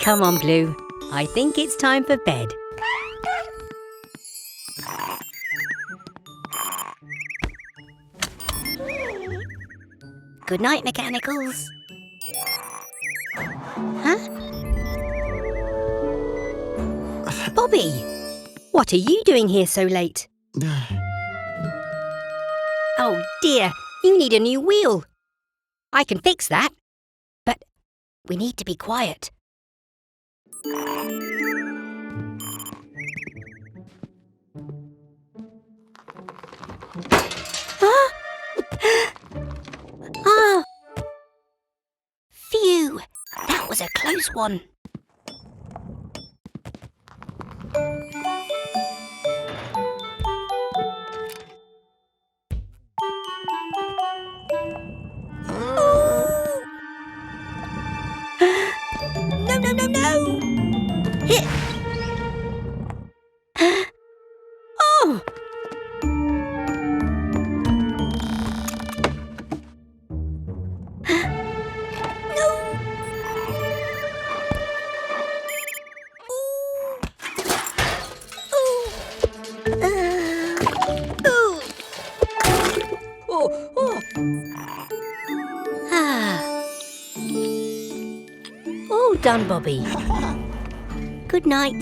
Come on, Blue. I think it's time for bed. Good night, Mechanicals. Huh? Bobby! What are you doing here so late? Oh dear, you need a new wheel. I can fix that. But we need to be quiet. Huh? Ah! Phew! That was a close one. No, no, no, no! Hit! Oh! All done, Bobby. Good night.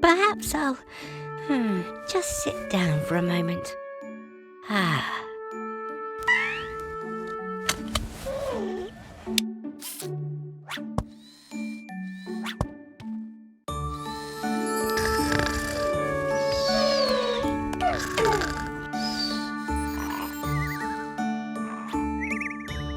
Perhaps I'll just sit down for a moment.